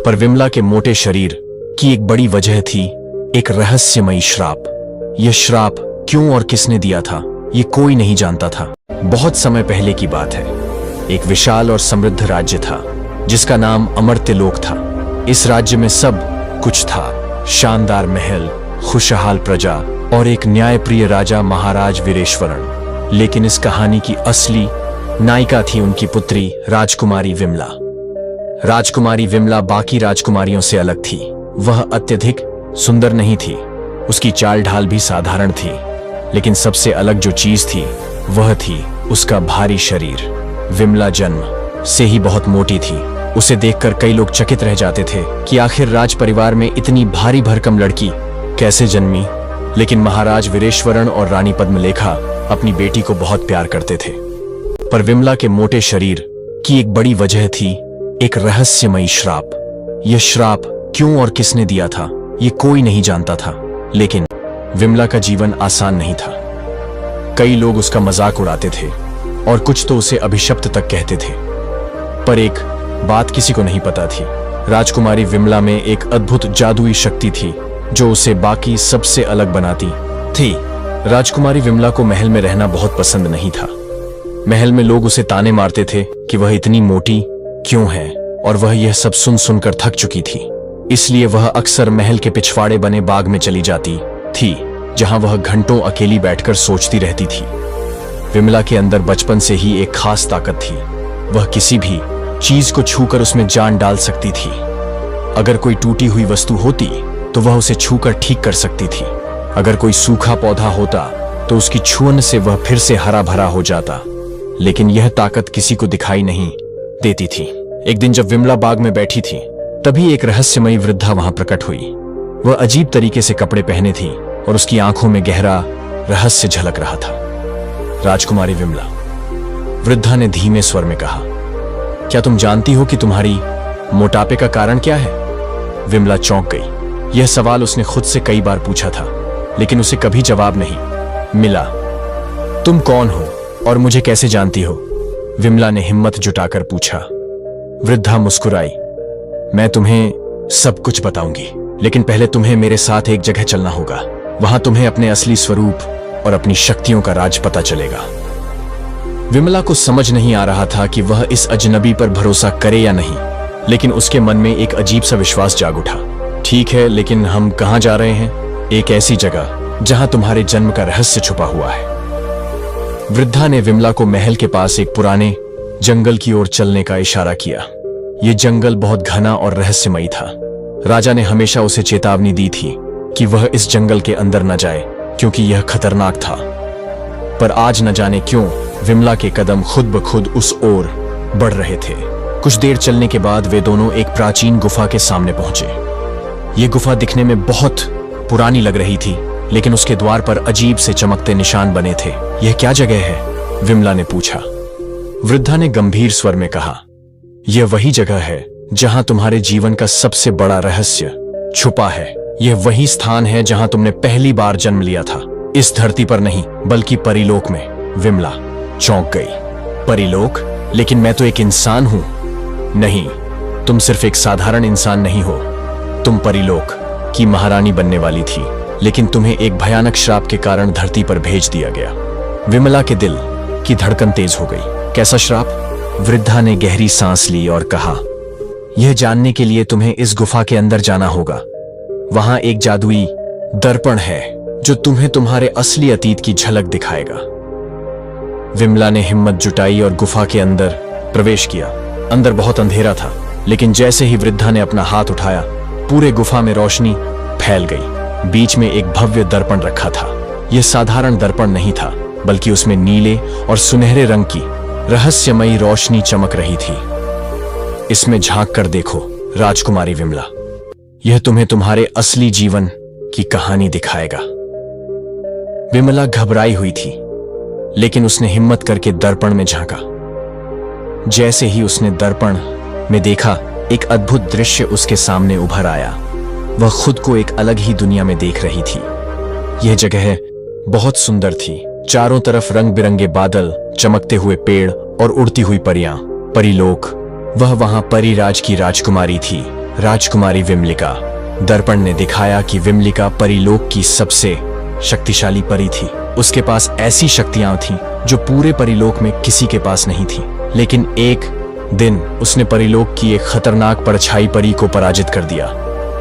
पर विमला के मोटे शरीर की एक बड़ी वजह थी, एक रहस्यमयी श्राप। यह श्राप क्यों और किसने दिया था, ये कोई नहीं जानता था। बहुत समय पहले की बात है। एक विशाल और समृद्ध राज्य था जिसका नाम अमर्त्यलोक था। इस राज्य में सब कुछ था, शानदार महल, खुशहाल प्रजा और एक न्यायप्रिय राजा महाराज वीरेश्वरण। लेकिन इस कहानी की असली नायिका थी उनकी पुत्री राजकुमारी विमला। राजकुमारी विमला बाकी राजकुमारियों से अलग थी। वह अत्यधिक सुंदर नहीं थी, उसकी चाल ढाल भी साधारण थी, लेकिन सबसे अलग जो चीज थी वह थी उसका भारी शरीर। विमला जन्म से ही बहुत मोटी थी। उसे देखकर कई लोग चकित रह जाते थे कि आखिर राज परिवार में इतनी भारी भरकम लड़की कैसे जन्मी। लेकिन महाराज वीरेश्वरण और रानी पद्मलेखा अपनी बेटी को बहुत प्यार करते थे। पर विमला के मोटे शरीर की एक बड़ी वजह थी, एक रहस्यमयी श्राप। यह श्राप क्यों और किसने दिया था, ये कोई नहीं जानता था। लेकिन विमला का जीवन आसान नहीं था। कई लोग उसका मजाक उड़ाते थे और कुछ तो उसे अभिशप्त तक कहते थे। पर एक बात किसी को नहीं पता थी, राजकुमारी विमला में एक अद्भुत जादुई शक्ति थी जो उसे बाकी सबसे अलग बनाती थी। राजकुमारी विमला को महल में रहना बहुत पसंद नहीं था। महल में लोग उसे ताने मारते थे कि वह इतनी मोटी क्यों है, और वह यह सब सुन सुनकर थक चुकी थी। इसलिए वह अक्सर महल के पिछवाड़े बने बाग में चली जाती थी, जहां वह घंटों अकेली बैठकर सोचती रहती थी। विमला के अंदर बचपन से ही एक खास ताकत थी। वह किसी भी चीज को छूकर उसमें जान डाल सकती थी। अगर कोई टूटी हुई वस्तु होती तो वह उसे छूकर ठीक कर सकती थी। अगर कोई सूखा पौधा होता तो उसकी छुअन से वह फिर से हरा भरा हो जाता। लेकिन यह ताकत किसी को दिखाई नहीं देती थी। एक दिन जब विमला बाग में बैठी थी, तभी एक रहस्यमयी वृद्धा वहां प्रकट हुई। वह अजीब तरीके से कपड़े पहने थी और उसकी आंखों में गहरा रहस्य झलक रहा था। राजकुमारी विमला, वृद्धा ने धीमे स्वर में कहा, क्या तुम जानती हो कि तुम्हारी मोटापे का कारण क्या है? विमला चौंक गई। यह सवाल उसने खुद से कई बार पूछा था, लेकिन उसे कभी जवाब नहीं मिला। तुम कौन हो और मुझे कैसे जानती हो? विमला ने हिम्मत जुटाकर पूछा। वृद्धा मुस्कुराई। मैं तुम्हें सब कुछ बताऊंगी, लेकिन पहले तुम्हें मेरे साथ एक जगह चलना होगा। वहां तुम्हें अपने असली स्वरूप और अपनी शक्तियों का राज पता चलेगा। विमला को समझ नहीं आ रहा था कि वह इस अजनबी पर भरोसा करे या नहीं, लेकिन उसके मन में एक अजीब सा विश्वास जाग उठा। ठीक है, लेकिन हम कहां जा रहे हैं? एक ऐसी जगह जहां तुम्हारे जन्म का रहस्य छुपा हुआ है। वृद्धा ने विमला को महल के पास एक पुराने जंगल की ओर चलने का इशारा किया। यह जंगल बहुत घना और रहस्यमयी था। राजा ने हमेशा उसे चेतावनी दी थी कि वह इस जंगल के अंदर न जाए, क्योंकि यह खतरनाक था। पर आज न जाने क्यों विमला के कदम खुद ब खुद उस ओर बढ़ रहे थे। कुछ देर चलने के बाद वे दोनों एक प्राचीन गुफा के सामने पहुंचे। यह गुफा दिखने में बहुत पुरानी लग रही थी, लेकिन उसके द्वार पर अजीब से चमकते निशान बने थे। यह क्या जगह है? विमला ने पूछा। वृद्धा ने गंभीर स्वर में कहा, यह वही जगह है जहां तुम्हारे जीवन का सबसे बड़ा रहस्य छुपा है। यह वही स्थान है जहां तुमने पहली बार जन्म लिया था। इस धरती पर नहीं, बल्कि परीलोक में। विमला चौंक गई। परीलोक? लेकिन मैं तो एक इंसान हूं। नहीं, तुम सिर्फ एक साधारण इंसान नहीं हो। तुम परीलोक की महारानी बनने वाली थी, लेकिन तुम्हें एक भयानक श्राप के कारण धरती पर भेज दिया गया। विमला के दिल की धड़कन तेज हो गई। कैसा श्राप? वृद्धा ने गहरी सांस ली और कहा, यह जानने के लिए तुम्हें इस गुफा के अंदर जाना होगा। वहां एक जादुई दर्पण है जो तुम्हें तुम्हारे असली अतीत की झलक दिखाएगा। विमला ने हिम्मत जुटाई और गुफा के अंदर प्रवेश किया। अंदर बहुत अंधेरा था, लेकिन जैसे ही वृद्धा ने अपना हाथ उठाया, पूरे गुफा में रोशनी फैल गई। बीच में एक भव्य दर्पण रखा था। यह साधारण दर्पण नहीं था, बल्कि उसमें नीले और सुनहरे रंग की रहस्यमयी रोशनी चमक रही थी। इसमें झांक कर देखो राजकुमारी विमला, यह तुम्हें तुम्हारे असली जीवन की कहानी दिखाएगा। विमला घबराई हुई थी, लेकिन उसने हिम्मत करके दर्पण में झांका। जैसे ही उसने दर्पण में देखा, एक अद्भुत दृश्य उसके सामने उभर आया। वह खुद को एक अलग ही दुनिया में देख रही थी। यह जगह बहुत सुंदर थी। चारों तरफ रंग बिरंगे बादल, चमकते हुए पेड़ और उड़ती हुई परियां। परीलोक। वह वहां परिराज की राजकुमारी थी, राजकुमारी विमलिका। दर्पण ने दिखाया कि विमलिका परीलोक की सबसे शक्तिशाली परी थी। उसके पास ऐसी शक्तियां थीं जो पूरे परीलोक में किसी के पास नहीं थी। लेकिन एक दिन उसने परीलोक की एक खतरनाक परछाई परी को पराजित कर दिया,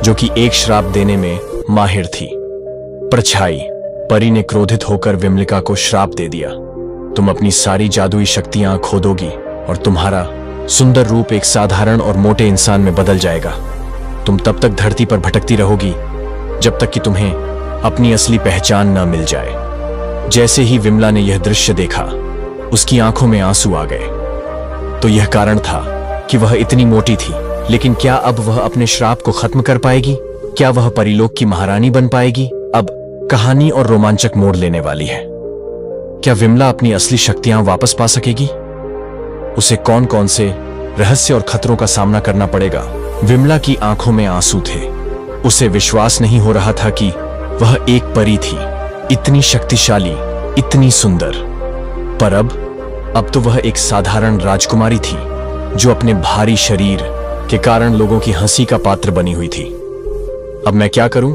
जो कि एक श्राप देने में माहिर थी। परछाई परी ने क्रोधित होकर विमलिका को श्राप दे दिया, तुम अपनी सारी जादुई शक्तियां खो दोगी और तुम्हारा सुंदर रूप एक साधारण और मोटे इंसान में बदल जाएगा। तुम तब तक धरती पर भटकती रहोगी जब तक कि तुम्हें अपनी असली पहचान न मिल जाए। जैसे ही विमला ने यह दृश्य देखा, उसकी आंखों में आंसू आ गए। तो यह कारण था कि वह इतनी मोटी थी। लेकिन क्या अब वह अपने श्राप को खत्म कर पाएगी? क्या वह परीलोक की महारानी बन पाएगी? अब कहानी और रोमांचक मोड़ लेने वाली है। क्या विमला अपनी असली शक्तियां वापस पा सकेगी? उसे कौन कौन से रहस्य और खतरों का सामना करना पड़ेगा? विमला की आंखों में आंसू थे। उसे विश्वास नहीं हो रहा था कि वह एक परी थी, इतनी शक्तिशाली, इतनी सुंदर। पर अब तो वह एक साधारण राजकुमारी थी जो अपने भारी शरीर के कारण लोगों की हंसी का पात्र बनी हुई थी। अब मैं क्या करूं?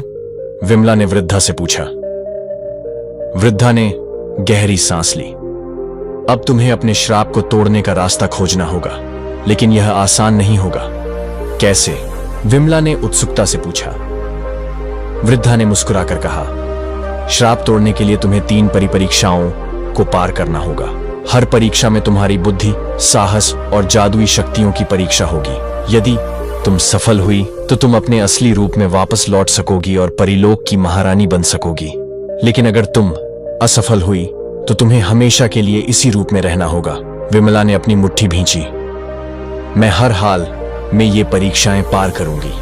विमला ने वृद्धा से पूछा। वृद्धा ने गहरी सांस ली। अब तुम्हें अपने श्राप को तोड़ने का रास्ता खोजना होगा, लेकिन यह आसान नहीं होगा। कैसे? विमला ने उत्सुकता से पूछा। वृद्धा ने मुस्कुराकर कहा, श्राप तोड़ने के लिए तुम्हें 3 परीक्षाओं को पार करना होगा। हर परीक्षा में तुम्हारी बुद्धि, साहस और जादुई शक्तियों की परीक्षा होगी। यदि तुम सफल हुई तो तुम अपने असली रूप में वापस लौट सकोगी और परीलोक की महारानी बन सकोगी। लेकिन अगर तुम असफल हुई तो तुम्हें हमेशा के लिए इसी रूप में रहना होगा। विमला ने अपनी मुट्ठी भींची। मैं हर हाल में ये परीक्षाएं पार करूंगी।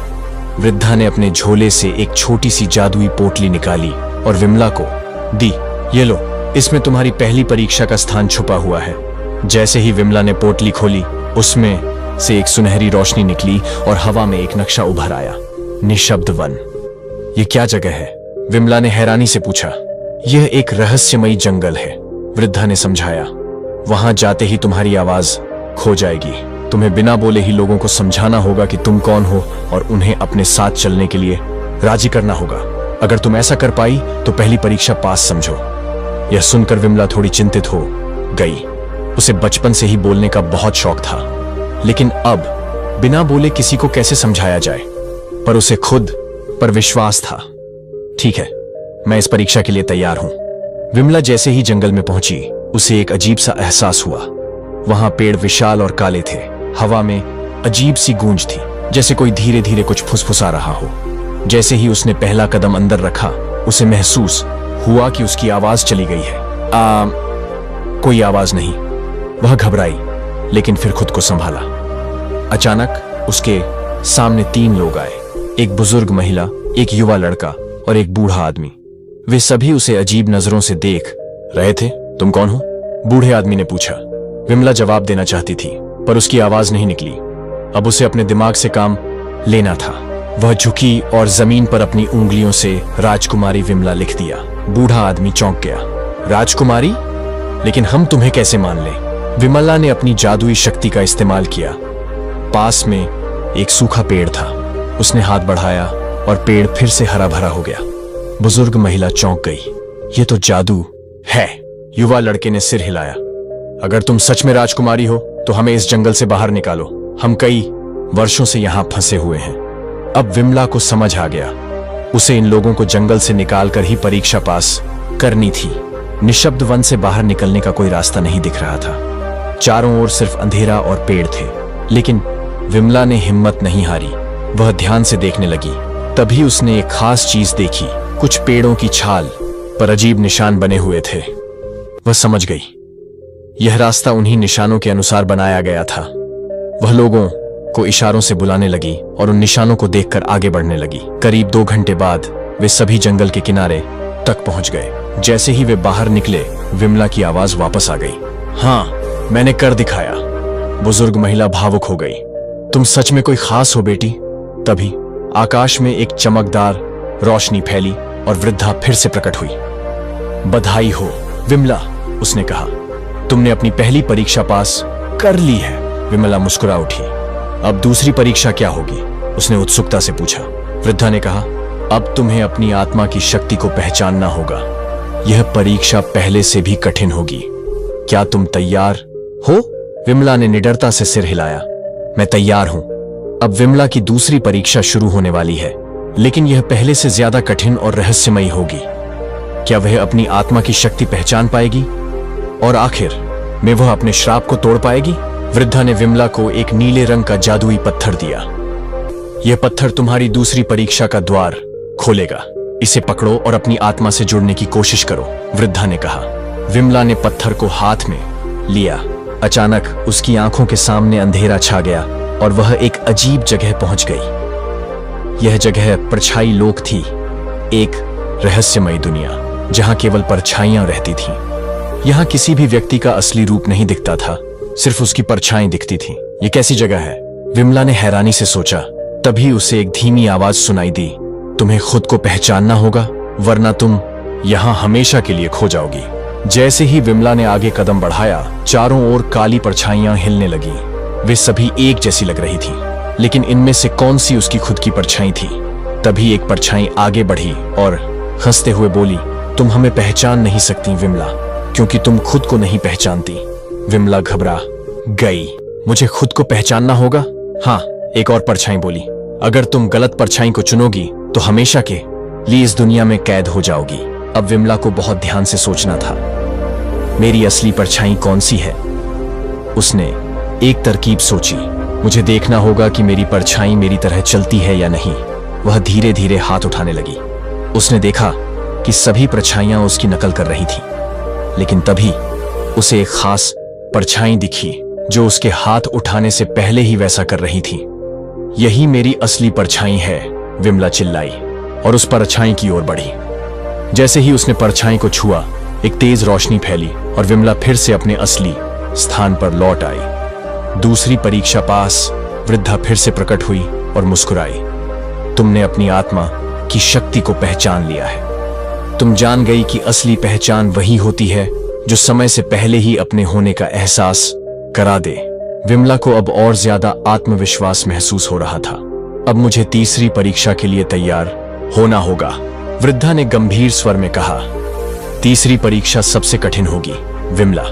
वृद्धा ने अपने झोले से एक छोटी सी जादुई पोटली निकाली और विमला को दी। ये लो, इसमें तुम्हारी पहली परीक्षा का स्थान छुपा हुआ है। जैसे ही विमला ने पोटली खोली, उसमें से एक सुनहरी रोशनी निकली और हवा में एक नक्शा उभर आया। निशब्द वन। ये क्या जगह है? विमला ने हैरानी से पूछा। यह एक रहस्यमयी जंगल है, वृद्धा ने समझाया। वहां जाते ही तुम्हारी आवाज खो जाएगी। तुम्हें बिना बोले ही लोगों को समझाना होगा कि तुम कौन हो और उन्हें अपने साथ चलने के लिए राजी करना होगा। अगर तुम ऐसा कर पाई तो पहली परीक्षा पास समझो। यह सुनकर विमला थोड़ी चिंतित हो गई। उसे बचपन से ही बोलने का बहुत शौक था, लेकिन अब बिना बोले किसी को कैसे समझाया जाए? पर उसे खुद पर विश्वास था। ठीक है, मैं इस परीक्षा के लिए तैयार हूं। विमला जैसे ही जंगल में पहुंची, उसे एक अजीब सा एहसास हुआ। वहां पेड़ विशाल और काले थे। हवा में अजीब सी गूंज थी, जैसे कोई धीरे धीरे कुछ फुसफुसा रहा हो। जैसे ही उसने पहला कदम अंदर रखा, उसे महसूस हुआ कि उसकी आवाज चली गई है। कोई आवाज नहीं। वह घबराई, लेकिन फिर खुद को संभाला। अचानक उसके सामने 3 लोग आए, एक बुजुर्ग महिला, एक युवा लड़का और एक बूढ़ा आदमी। वे सभी उसे अजीब नजरों से देख रहे थे। तुम कौन हो? बूढ़े आदमी ने पूछा। विमला जवाब देना चाहती थी, पर उसकी आवाज नहीं निकली। अब उसे अपने दिमाग से काम लेना था। वह झुकी और जमीन पर अपनी उंगलियों से राजकुमारी विमला लिख दिया। बूढ़ा आदमी चौंक गया। राजकुमारी? लेकिन हम तुम्हें कैसे मान लें? विमला ने अपनी जादुई शक्ति का इस्तेमाल किया। पास में एक सूखा पेड़ था। उसने हाथ बढ़ाया और पेड़ फिर से हरा भरा हो गया। बुजुर्ग महिला चौंक गई। ये तो जादू है। युवा लड़के ने सिर हिलाया। अगर तुम सच में राजकुमारी हो तो हमें इस जंगल से बाहर निकालो। हम कई वर्षों से यहां फंसे हुए हैं। अब विमला को समझ आ गया, उसे इन लोगों को जंगल से निकालकर ही परीक्षा पास करनी थी। निशब्द वन से बाहर निकलने का कोई रास्ता नहीं दिख रहा था। चारों ओर सिर्फ अंधेरा और पेड़ थे। लेकिन विमला ने हिम्मत नहीं हारी। वह ध्यान से देखने लगी। तभी उसने एक खास चीज देखी। कुछ पेड़ों की छाल पर अजीब निशान बने हुए थे। वह समझ गई, यह रास्ता उन्हीं निशानों के अनुसार बनाया गया था। वह लोगों को इशारों से बुलाने लगी और उन निशानों को देखकर आगे बढ़ने लगी। करीब 2 घंटे बाद वे सभी जंगल के किनारे तक पहुंच गए। जैसे ही वे बाहर निकले, विमला की आवाज वापस आ गई। हाँ, मैंने कर दिखाया। बुजुर्ग महिला भावुक हो गई। तुम सच में कोई खास हो बेटी। तभी आकाश में एक चमकदार रोशनी फैली और वृद्धा फिर से प्रकट हुई। बधाई हो विमला, उसने कहा। तुमने अपनी पहली परीक्षा पास कर ली है। विमला मुस्कुरा उठी। अब दूसरी परीक्षा क्या होगी? उसने उत्सुकता से पूछा। वृद्धा ने कहा, अब तुम्हें अपनी आत्मा की शक्ति को पहचानना होगा। यह परीक्षा पहले से भी कठिन होगी। क्या तुम तैयार हो? विमला ने निडरता से सिर हिलाया। मैं तैयार हूं। अब विमला की दूसरी परीक्षा शुरू होने वाली है, लेकिन यह पहले से ज्यादा कठिन और रहस्यमयी होगी। क्या वह अपनी आत्मा की शक्ति पहचान पाएगी? और आखिर में वह अपने श्राप को तोड़ पाएगी? वृद्धा ने विमला को एक नीले रंग का जादुई पत्थर दिया। यह पत्थर तुम्हारी दूसरी परीक्षा का द्वार खोलेगा। इसे पकड़ो और अपनी आत्मा से जुड़ने की कोशिश करो, वृद्धा ने कहा। विमला ने पत्थर को हाथ में लिया। अचानक उसकी आंखों के सामने अंधेरा छा गया और वह एक अजीब जगह पहुंच गई। यह जगह परछाई लोक थी, एक रहस्यमयी दुनिया जहां केवल परछाइयां रहती थीं। यहां किसी भी व्यक्ति का असली रूप नहीं दिखता था, सिर्फ उसकी परछाई दिखती थी। ये कैसी जगह है? विमला ने हैरानी से सोचा। तभी उसे एक धीमी आवाज सुनाई दी, तुम्हें खुद को पहचानना होगा, वरना तुम यहां हमेशा के लिए खो जाओगी। जैसे ही विमला ने आगे कदम बढ़ाया, चारों ओर काली परछाइयां हिलने लगी। वे सभी एक जैसी लग रही थी, लेकिन इनमें से कौन सी उसकी खुद की परछाई थी? तभी एक परछाई आगे बढ़ी और हंसते हुए बोली, तुम हमें पहचान नहीं सकती विमला, क्योंकि तुम खुद को नहीं पहचानती। विमला घबरा गई। मुझे खुद को पहचानना होगा? हाँ, एक और परछाई बोली, अगर तुम गलत परछाई को चुनोगी तो हमेशा के लिए इस दुनिया में कैद हो जाओगी। अब विमला को बहुत ध्यान से सोचना था। मेरी असली परछाई कौन सी है? उसने एक तरकीब सोची। मुझे देखना होगा कि मेरी परछाई मेरी तरह चलती है या नहीं। वह धीरे धीरे हाथ उठाने लगी। उसने देखा कि सभी परछाइयां उसकी नकल कर रही थी, लेकिन तभी उसे एक खास परछाई दिखी जो उसके हाथ उठाने से पहले ही वैसा कर रही थी। यही मेरी असली परछाई है, विमला चिल्लाई और उस परछाई की ओर बढ़ी। जैसे ही उसने परछाई को छुआ, एक तेज रोशनी फैली और विमला फिर से अपने असली स्थान पर लौट आई। दूसरी परीक्षा पास, वृद्धा फिर से प्रकट हुई और मुस्कुराई। तुमने अपनी आत्मा की शक्ति को पहचान लिया है। तुम जान गई कि असली पहचान वही होती है जो समय से पहले ही अपने होने का एहसास करा दे। विमला को अब और ज्यादा आत्मविश्वास महसूस हो रहा था। अब मुझे तीसरी परीक्षा के लिए तैयार होना होगा, वृद्धा ने गंभीर स्वर में कहा। तीसरी परीक्षा सबसे कठिन होगी विमला।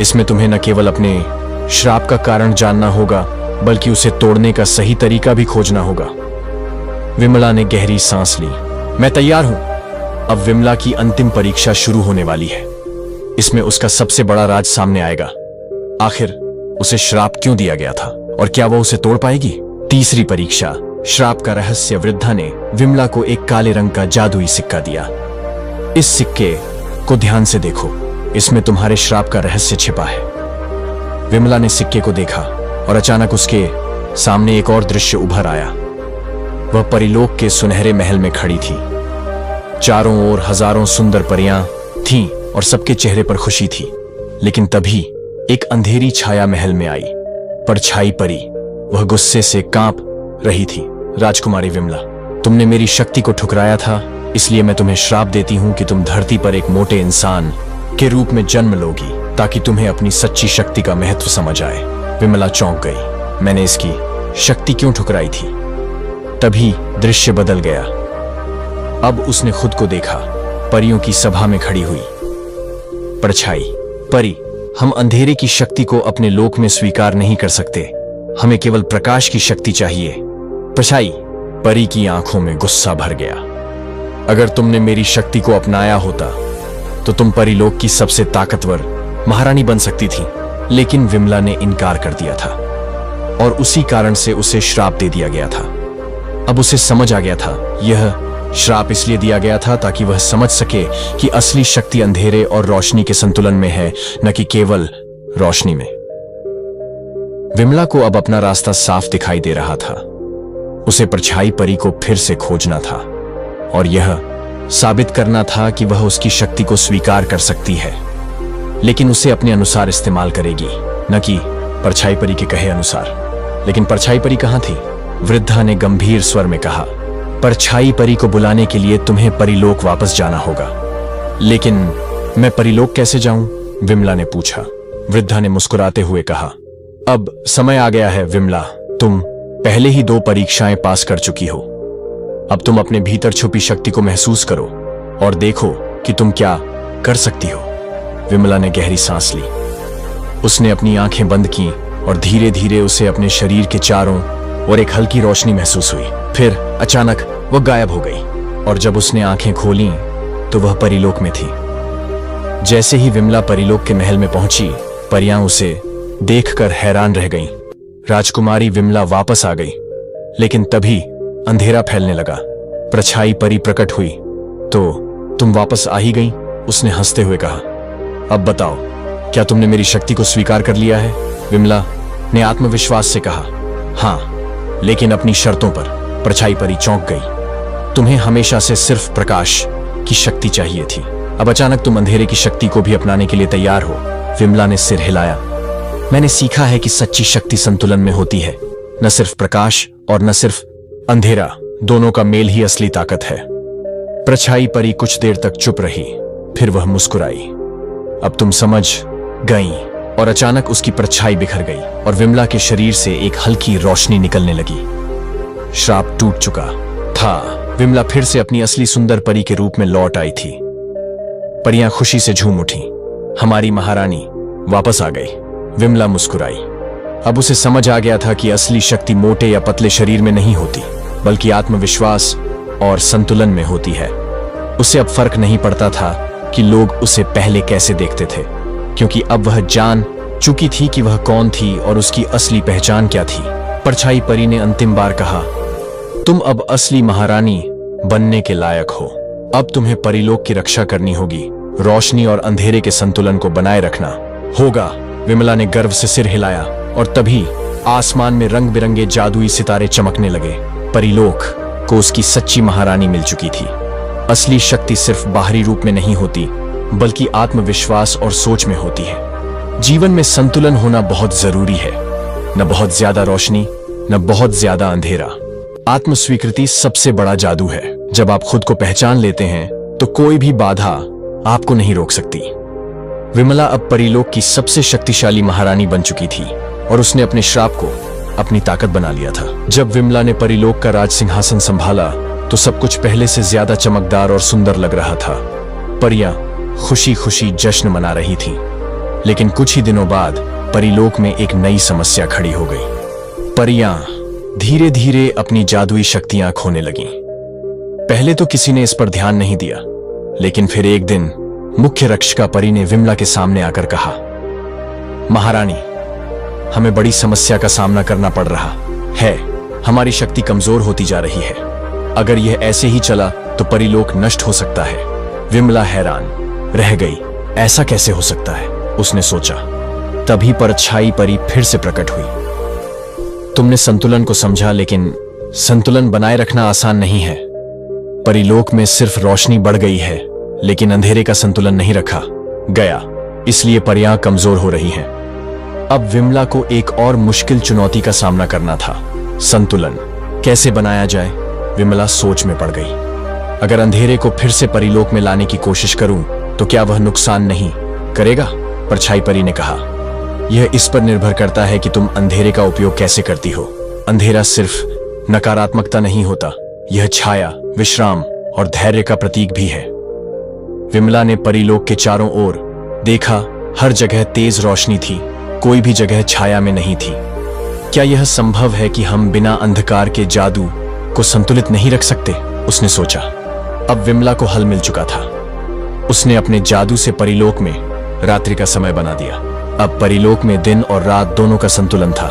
इसमें तुम्हें न केवल अपने श्राप का कारण जानना होगा, बल्कि उसे तोड़ने का सही तरीका भी खोजना होगा। विमला ने गहरी सांस ली। मैं तैयार हूं। अब विमला की अंतिम परीक्षा शुरू होने वाली है। इसमें उसका सबसे बड़ा राज सामने आएगा। आखिर उसे श्राप क्यों दिया गया था और क्या वह उसे तोड़ पाएगी? तीसरी परीक्षा, श्राप का रहस्य। वृद्धा ने विमला को एक काले रंग का जादुई सिक्का दिया। इस सिक्के को ध्यान से देखो, इसमें तुम्हारे श्राप का रहस्य छिपा है। विमला ने सिक्के को देखा और अचानक उसके सामने एक और दृश्य उभर आया। वह परिलोक के सुनहरे महल में खड़ी थी। चारों ओर हजारों सुंदर परियां थीं और सबके चेहरे पर खुशी थी। लेकिन तभी एक अंधेरी छाया महल में आई। परछाई परी, वह गुस्से से कांप रही थी। राजकुमारी विमला, तुमने मेरी शक्ति को ठुकराया था, इसलिए मैं तुम्हें श्राप देती हूं कि तुम धरती पर एक मोटे इंसान के रूप में जन्म लोगी, ताकि तुम्हें अपनी सच्ची शक्ति का महत्व समझ आए। विमला चौंक गई। मैंने इसकी शक्ति क्यों ठुकराई थी? तभी दृश्य बदल गया। अब उसने खुद को देखा, परियों की सभा में खड़ी हुई। परछाई परी, हम अंधेरे की शक्ति को अपने लोक में स्वीकार नहीं कर सकते। हमें केवल प्रकाश की शक्ति चाहिए। परछाई परी की आंखों में गुस्सा भर गया। अगर तुमने मेरी शक्ति को अपनाया होता तो तुम परिलोक की सबसे ताकतवर महारानी बन सकती थी। लेकिन विमला ने इनकार कर दिया था और उसी कारण से उसे श्राप दे दिया गया था। अब उसे समझ आ गया था, यह श्राप इसलिए दिया गया था ताकि वह समझ सके कि असली शक्ति अंधेरे और रोशनी के संतुलन में है, न कि केवल रोशनी में। विमला को अब अपना रास्ता साफ दिखाई दे रहा था। उसे परछाई परी को फिर से खोजना था और यह साबित करना था कि वह उसकी शक्ति को स्वीकार कर सकती है, लेकिन उसे अपने अनुसार इस्तेमाल करेगी, न कि परछाई परी के कहे अनुसार। लेकिन परछाई परी कहां थी? वृद्धा ने गंभीर स्वर में कहा, परछाई परी को बुलाने के लिए तुम्हें परिलोक वापस जाना होगा। लेकिन मैं परिलोक कैसे जाऊं? विमला ने पूछा। वृद्धा ने मुस्कुराते हुए कहा, अब समय आ गया है विमला, तुम पहले ही 2 परीक्षाएं पास कर चुकी हो। अब तुम अपने भीतर छुपी शक्ति को महसूस करो और देखो कि तुम क्या कर सकती हो। विमला ने गहरी सांस ली। उसने अपनी आंखें बंद की और धीरे धीरे उसे अपने शरीर के चारों ओर एक हल्की रोशनी महसूस हुई। फिर अचानक वह गायब हो गई और जब उसने आंखें खोलीं तो वह परीलोक में थी। जैसे ही विमला परीलोक के महल में पहुंची, परियां उसे देखकर हैरान रह गईं। राजकुमारी विमला वापस आ गई, लेकिन तभी अंधेरा फैलने लगा। परछाई परी प्रकट हुई। तो तुम वापस आ ही गई, उसने हंसते हुए कहा। अब बताओ, क्या तुमने मेरी शक्ति को स्वीकार कर लिया है? विमला ने आत्मविश्वास से कहा। हाँ, लेकिन अपनी शर्तों पर। परछाई परी चौंक गई। तुम्हें हमेशा से सिर्फ प्रकाश की शक्ति चाहिए थी, अब अचानक तुम अंधेरे की शक्ति को भी अपनाने के लिए तैयार हो। विमला ने सिर हिलाया। मैंने सीखा है कि सच्ची शक्ति संतुलन में होती है। न सिर्फ प्रकाश और न सिर्फ अंधेरा, दोनों का मेल ही असली ताकत है। परछाई परी कुछ देर तक चुप रही, फिर वह मुस्कुराई। अब तुम समझ गई। और अचानक उसकी परछाई बिखर गई और विमला के शरीर से एक हल्की रोशनी निकलने लगी। श्राप टूट चुका था। विमला फिर से अपनी असली सुंदर परी के रूप में लौट आई थी। परियां खुशी से झूम उठी। हमारी महारानी वापस आ गई। विमला मुस्कुराई। अब उसे समझ आ गया था कि असली शक्ति मोटे या पतले शरीर में नहीं होती, बल्कि आत्मविश्वास और संतुलन में होती है। उसे अब फर्क नहीं पड़ता था कि लोग उसे पहले कैसे देखते थे, क्योंकि अब वह जान चुकी थी कि वह कौन थी और उसकी असली पहचान क्या थी। परछाई परी ने अंतिम बार कहा, तुम अब असली महारानी बनने के लायक हो। अब तुम्हें परीलोक की रक्षा करनी होगी। रोशनी और अंधेरे के संतुलन को बनाए रखना होगा। विमला ने गर्व से सिर हिलाया और तभी आसमान में रंग बिरंगे जादुई सितारे चमकने लगे। परीलोक को उसकी सच्ची महारानी मिल चुकी थी। असली शक्ति सिर्फ बाहरी रूप में नहीं होती, बल्कि आत्मविश्वास और सोच में होती है। जीवन में संतुलन होना बहुत जरूरी है। न बहुत ज्यादा रोशनी, न बहुत ज्यादा अंधेरा। आत्मस्वीकृति सबसे बड़ा जादू है। जब आप खुद को पहचान लेते हैं तो कोई भी बाधा आपको नहीं रोक सकती। विमला अब परीलोक की सबसे शक्तिशाली महारानी बन चुकी थी और उसने अपने श्राप को अपनी ताकत बना लिया था। जब विमला ने परीलोक का राज सिंहासन संभाला तो सब कुछ पहले से ज्यादा चमकदार और सुंदर लग रहा था। परियां खुशी खुशी जश्न मना रही थीं। लेकिन कुछ ही दिनों बाद परीलोक में एक नई समस्या खड़ी हो गई। परियां धीरे धीरे अपनी जादुई शक्तियां खोने लगीं। पहले तो किसी ने इस पर ध्यान नहीं दिया, लेकिन फिर एक दिन मुख्य रक्षिका परी ने विमला के सामने आकर कहा, महारानी, हमें बड़ी समस्या का सामना करना पड़ रहा है। हमारी शक्ति कमजोर होती जा रही है। अगर यह ऐसे ही चला तो परीलोक नष्ट हो सकता है। विमला हैरान रह गई। ऐसा कैसे हो सकता है, उसने सोचा। तभी परछाई परी फिर से प्रकट हुई। तुमने संतुलन को समझा, लेकिन संतुलन बनाए रखना आसान नहीं है। परीलोक में सिर्फ रोशनी बढ़ गई है, लेकिन अंधेरे का संतुलन नहीं रखा गया, इसलिए परियां कमजोर हो रही हैं। अब विमला को एक और मुश्किल चुनौती का सामना करना था। संतुलन कैसे बनाया जाए? विमला सोच में पड़ गई। अगर अंधेरे को फिर से परीलोक में लाने की कोशिश करूं तो क्या वह नुकसान नहीं करेगा? परछाई परी ने कहा, यह इस पर निर्भर करता है कि तुम अंधेरे का उपयोग कैसे करती हो। अंधेरा सिर्फ नकारात्मकता नहीं होता, यह छाया, विश्राम और धैर्य का प्रतीक भी है। विमला ने परीलोक के चारों ओर देखा। हर जगह तेज रोशनी थी, कोई भी जगह छाया में नहीं थी। क्या यह संभव है कि हम बिना अंधकार के जादू को संतुलित नहीं रख सकते? उसने सोचा। अब विमला को हल मिल चुका था। उसने अपने जादू से परीलोक में रात्रि का समय बना दिया। अब परीलोक में दिन और रात दोनों का संतुलन था।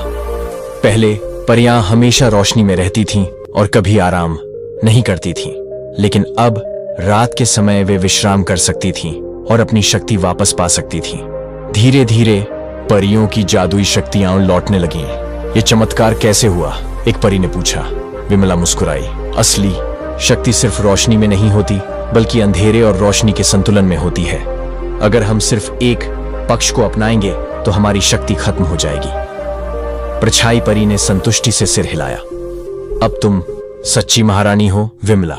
पहले परियां हमेशा रोशनी में रहती थीं और कभी आराम नहीं करती थीं, लेकिन अब रात के समय वे विश्राम कर सकती थीं और अपनी शक्ति वापस पा सकती थीं। धीरे धीरे परियों की जादुई शक्तियां लौटने लगीं। ये चमत्कार कैसे हुआ? एक परी ने पूछा। विमला मुस्कुराई। असली शक्ति सिर्फ रोशनी में नहीं होती, बल्कि अंधेरे और रोशनी के संतुलन में होती है। अगर हम सिर्फ एक पक्ष को अपनाएंगे तो हमारी शक्ति खत्म हो जाएगी। परछाई परी ने संतुष्टि से सिर हिलाया। अब तुम सच्ची महारानी हो विमला।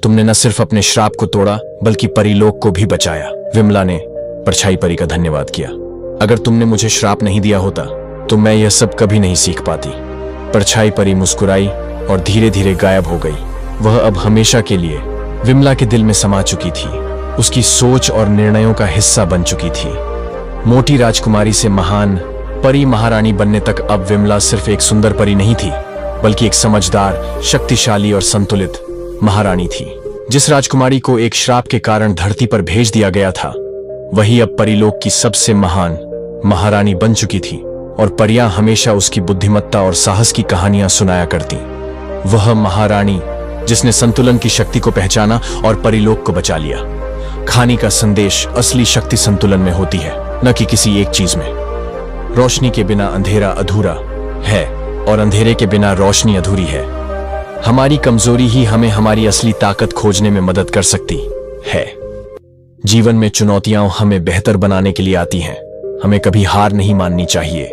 तुमने न सिर्फ अपने श्राप को तोड़ा, बल्कि परीलोक को भी बचाया। विमला ने परछाई परी का धन्यवाद किया। अगर तुमने मुझे श्राप नहीं दिया होता तो मैं यह सब कभी नहीं सीख पाती। परछाई परी मुस्कुराई और धीरे धीरे गायब हो गई। वह अब हमेशा के लिए विमला के दिल में समा चुकी थी, उसकी सोच और निर्णयों का हिस्सा बन चुकी थी। मोटी राजकुमारी से महान परी महारानी बनने तक अब विमला सिर्फ एक सुंदर परी नहीं थी, बल्कि एक समझदार, शक्तिशाली और संतुलित महारानी थी। जिस राजकुमारी को एक श्राप के कारण धरती पर भेज दिया गया था, वही अब परीलोक की सबसे महान महारानी बन चुकी थी और परियां हमेशा उसकी बुद्धिमत्ता और साहस की कहानियां सुनाया करती। वह महारानी जिसने संतुलन की शक्ति को पहचाना और परीलोक को बचा लिया। कहानी का संदेश असली शक्ति संतुलन में होती है, न कि किसी एक चीज में। रोशनी के बिना अंधेरा अधूरा है और अंधेरे के बिना रोशनी अधूरी है। हमारी कमजोरी ही हमें हमारी असली ताकत खोजने में मदद कर सकती है। जीवन में चुनौतियां हमें बेहतर बनाने के लिए आती हैं, हमें कभी हार नहीं माननी चाहिए।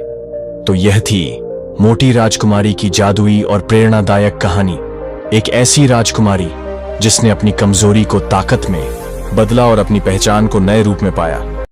तो यह थी मोटी राजकुमारी की जादुई और प्रेरणादायक कहानी। एक ऐसी राजकुमारी जिसने अपनी कमजोरी को ताकत में बदला और अपनी पहचान को नए रूप में पाया।